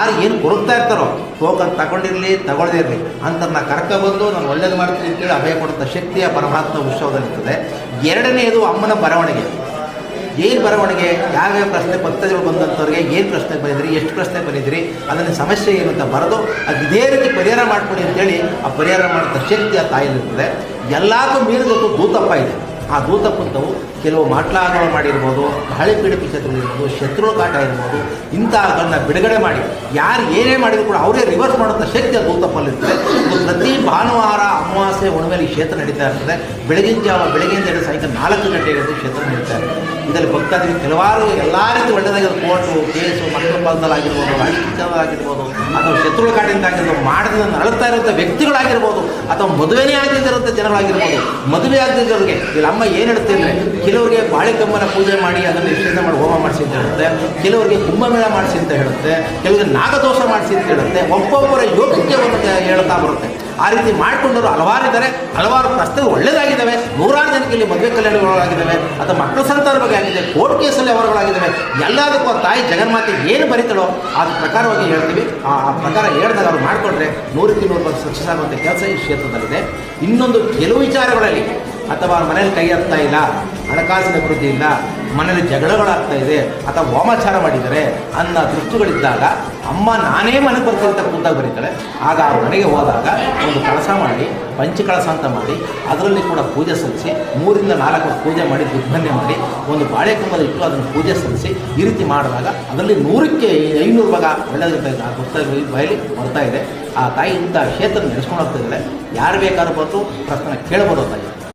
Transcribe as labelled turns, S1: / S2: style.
S1: ಯಾರು ಏನು ಕೊರಗ್ತಾ ಇರ್ತಾರೋ ಟೋಕನ್ ತಗೊಂಡಿರಲಿ ತಗೊಳ್ಳದೇ ಇರಲಿ ಅಂತನ್ನ ಕರ್ಕೊಬಂದು ನಾನು ಒಳ್ಳೇದು ಮಾಡ್ತೀನಿ ಅಂತೇಳಿ ಅಭಯ ಕೊಡುವಂಥ ಶಕ್ತಿಯ ಪರಮಾತ್ಮ ಉತ್ಸವದಲ್ಲಿರ್ತದೆ. ಎರಡನೆಯದು ಅಮ್ಮನ ಬರವಣಿಗೆ. ಏನು ಬರವಣಿಗೆ, ಯಾವ್ಯಾವ ಪ್ರಶ್ನೆ ಪತ್ರಗಳು ಬಂದಂಥವ್ರಿಗೆ ಏನು ಪ್ರಶ್ನೆ ಬಂದಿದ್ರಿ, ಎಷ್ಟು ಪ್ರಶ್ನೆ ಬಂದಿದ್ರಿ, ಅದನ್ನು ಸಮಸ್ಯೆ ಏನು ಅಂತ ಬರೆದು ಅದು ಇದೇ ರೀತಿ ಪರಿಹಾರ ಮಾಡ್ಕೊಡಿ ಅಂತೇಳಿ ಆ ಪರಿಹಾರ ಮಾಡುವಂಥ ಶಕ್ತಿ ಆ ತಾಯಿಲಿರ್ತದೆ. ಎಲ್ಲಕ್ಕೂ ಮೀರಿದೊತ್ತು ದೂತಪ್ಪ ಇದೆ. ಆ ದೂತಪ್ಪಂಥವು ಕೆಲವು ಮಾಟ್ಲಾಗಳು ಮಾಡಿರ್ಬೋದು, ಹಳೆ ಪೀಡಿತ ಕ್ಷೇತ್ರಗಳಿರ್ಬೋದು, ಶತ್ರುಗಳ ಕಾಟ ಇರ್ಬೋದು, ಇಂಥವುಗಳನ್ನ ಬಿಡುಗಡೆ ಮಾಡಿ ಯಾರು ಏನೇ ಮಾಡಿದ್ರು ಕೂಡ ಅವರೇ ರಿವರ್ಸ್ ಮಾಡುವಂಥ ಶಕ್ತಿ ಆ ದೂತಪ್ಪಲ್ಲಿರ್ತದೆ. ಇದು ಪ್ರತಿ ಭಾನುವಾರ ಅಮಾವಾಸ್ಯೆ ಹುಣ್ಣಿಮೆಯಲ್ಲಿ ಕ್ಷೇತ್ರ ನಡೀತಾ ಇರ್ತದೆ. ಬೆಳಗ್ಗೆಯಿಂದ ಹಿಡಿದು ಸಾಯಂಕಾಲ 4 ಗಂಟೆಗೆ ಕ್ಷೇತ್ರ ನಡೀತಾ ಇರ್ತದೆ. ಇದರಲ್ಲಿ ಭಕ್ತಾದಿಗಳು ಕೆಲವಾರು ಎಲ್ಲ ರೀತಿ ಒಳ್ಳೆಯದಾಗಿರೋ ಕೋರ್ಟು ಕೇಸು, ಮಕ್ಕಳ ಪಾಲದಲ್ಲಾಗಿರ್ಬೋದು, ರಾಜಕೀಯವಾಗಿರ್ಬೋದು, ಅಥವಾ ಶತ್ರುಗಳ ಕಾಡಿಂದ ಆಗಿರ್ಬೋದು, ಮಾಡದಿಂದ ನರಳ್ತಾ ಇರುವಂಥ ವ್ಯಕ್ತಿಗಳಾಗಿರ್ಬೋದು, ಅಥವಾ ಮದುವೆನೇ ಆಗದಿರುವಂಥ ಜನಗಳಾಗಿರ್ಬೋದು. ಮದುವೆ ಆಗದಿದ್ದವ್ರಿಗೆ ಇಲ್ಲಿ ಅಮ್ಮ ಏನು ಹೇಳುತ್ತೆ ಅಂದರೆ, ಕೆಲವರಿಗೆ ಬಾಳೆಕಂಬನ ಪೂಜೆ ಮಾಡಿ ಅದನ್ನು ನಿಷೇಧ ಮಾಡಿ ಹೋಮ ಮಾಡಿಸಿ ಅಂತ ಹೇಳುತ್ತೆ, ಕೆಲವರಿಗೆ ಕುಂಭಮೇಳ ಮಾಡಿಸಿ ಅಂತ ಹೇಳುತ್ತೆ, ಕೆಲವರಿಗೆ ನಾಗದೋಷ ಮಾಡಿಸಿ ಅಂತ ಹೇಳುತ್ತೆ. ಒಬ್ಬೊಬ್ಬರ ಯೋಗ್ಯತೆಯನ್ನು ಹೇಳ್ತಾ ಬರುತ್ತೆ. ಆ ರೀತಿ ಮಾಡಿಕೊಂಡವರು ಹಲವಾರು ಇದ್ದಾರೆ. ಹಲವಾರು ಪ್ರಶ್ನೆಗಳು ಒಳ್ಳೆಯದಾಗಿದ್ದಾವೆ. ನೂರಾರು ಜನಕ್ಕೆ ಇಲ್ಲಿ ಮದುವೆ ಕಲ್ಯಾಣಗಳಾಗಿದ್ದಾವೆ, ಅಥವಾ ಮಕ್ಕಳ ಸಂತಾನ ಬಗ್ಗೆ ಆಗಿದೆ, ಕೋರ್ಟ್ ಕೇಸಲ್ಲಿ ಅವರುಗಳಾಗಿದ್ದಾವೆ. ಎಲ್ಲದಕ್ಕೂ ಆ ತಾಯಿ ಜಗನ್ಮಾತೆ ಏನು ಬರೀತಾಳೋ ಅದ್ರ ಪ್ರಕಾರವಾಗಿ ಹೇಳ್ತೀವಿ. ಆ ಪ್ರಕಾರ ಹೇಳಿದಾಗ ಅವ್ರು ಮಾಡಿಕೊಂಡ್ರೆ 100ಕ್ಕೆ 100% ಸಕ್ಸಸ್ ಆಗುವಂಥ ಕೆಲಸ ಈ ಕ್ಷೇತ್ರದಲ್ಲಿದೆ. ಇನ್ನೊಂದು ಕೆಲವು ವಿಚಾರಗಳಲ್ಲಿ ಅಥವಾ ಮನೇಲಿ ಕೈ ಹಾಕ್ತಾ ಇಲ್ಲ, ಹಣಕಾಸಿನ ಅಭಿವೃದ್ಧಿ ಇಲ್ಲ, ಮನೇಲಿ ಜಗಳಗಳಾಗ್ತಾ ಇದೆ, ಅಥವಾ ವಾಮಾಚಾರ ಮಾಡಿದ್ದಾರೆ ಅನ್ನೋ ದೃಷ್ಟಿಗಳಿದ್ದಾಗ ಅಮ್ಮ ನಾನೇ ಮನೆಗೆ ಬರ್ತೀನಿ ಅಂತ ಕೂತಾಗ ಬರೀತಾಳೆ. ಆಗ ಆ ಮನೆಗೆ ಹೋದಾಗ ಒಂದು ಕಳಸ ಮಾಡಿ, ಪಂಚಕಳಸ ಅಂತ ಮಾಡಿ, ಅದರಲ್ಲಿ ಕೂಡ ಪೂಜೆ ಸಲ್ಲಿಸಿ 3 ರಿಂದ 4 ಪೂಜೆ ಮಾಡಿ ದಿಗ್ಬಂಧನೆ ಮಾಡಿ ಒಂದು ಬಾಳೆಕಂಬದ ಇಟ್ಟು ಅದನ್ನು ಪೂಜೆ ಸಲ್ಲಿಸಿ ಈ ರೀತಿ ಮಾಡಿದಾಗ ಅದರಲ್ಲಿ 100ಕ್ಕೆ 500 ಭಾಗ ಒಳ್ಳೆದಿರ್ತಾ ಇದೆ. ಆ ಭಕ್ತರಿಗೆ ಬಯಲಿ ಬರ್ತಾ ಇದೆ. ಆ ತಾಯಿ ಇಂಥ ಕ್ಷೇತ್ರ ನಡೆಸ್ಕೊಂಡು ಹೋಗ್ತಾ ಇದ್ದಾರೆ. ಯಾರು ಬೇಕಾದ್ರೂ ಬಂದು ಪ್ರಶ್ನೆ ಕೇಳ್ಬೋದು ತಾಯಿ.